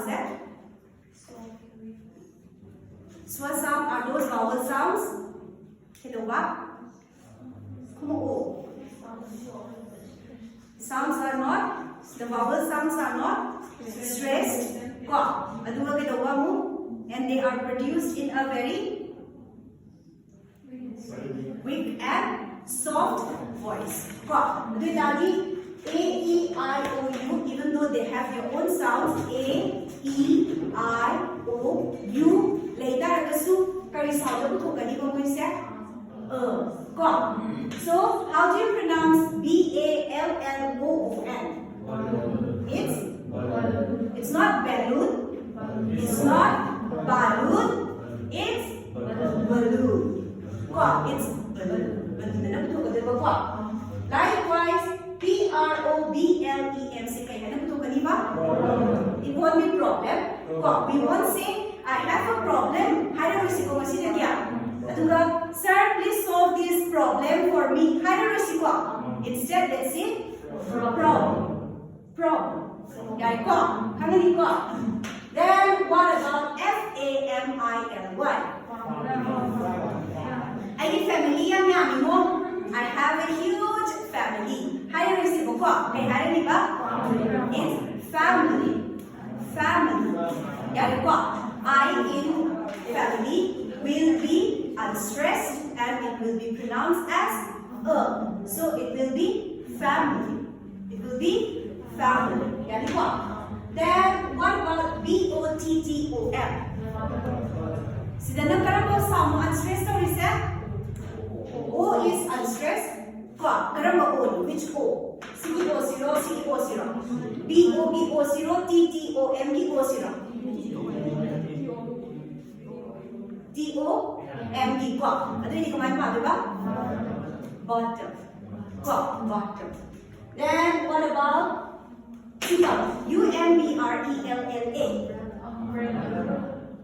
sounds eh? Swa sound are those vowel sounds. Heidokhidwre. Sounds are not, the vowel sounds are not stressed. And they are produced in a very weak and soft voice. Tagi, A, E, I, O, U, even though they have their own sounds, A, E, I, O, U, later kari sound so how do you pronounce B-A-L-L-O-O-N? It's not balloon, it's not balloon, it's balloon. It's balloon. Likewise, P-R-O-B-L-E-M it won't be problem. We won't say I have a problem. Sir, please solve this problem for me. Instead, let's say problem. Then what about F-A-M-I-L-Y? I family. I have a huge family. It's family. I in family will be unstressed and it will be pronounced as so it will be family. Then what about B-O-T-T-O-M? See the number of sound unstressed or is that? O is unstressed. Which O? C-O-0, C-O-0. B-O-B-O-0, T-T-O-M, T-O-0. T-O-M-D. Bottom. Then what about U-M-B-R-E-L-L-A?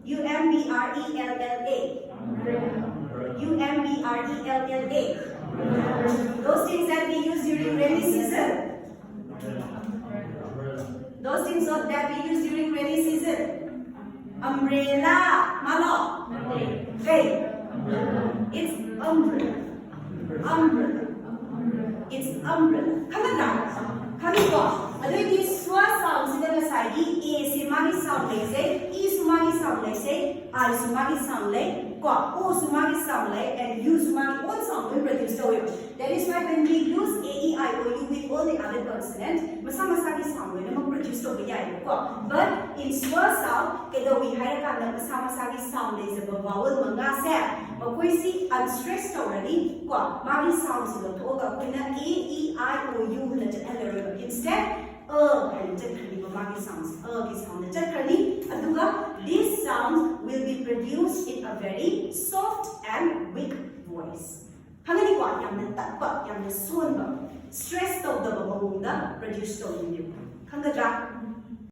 U-M-B-R-E-L-L-A. Those things that we use during rainy season. Umbrella. Malo. Hey. It's umbrella. It's umbrella. Come on. These swa sounds in the side. E sumagi sound like say. E sumagi sound like say. I sumagi sound like. O sumagi sound like. And U sumagi own sound will produce the word. That is why when we use A, E, I, O, U with all the other consonants, masama-sagi sound will produce the word. But in swa sound, although we have a masama-sagi sound is a vowel manga set. But we see unstressed already. Magi sounds in the toga. A, E, I, O, U. Instead, magi sounds. These sounds will be produced in a very soft and weak voice. Stressed out the produce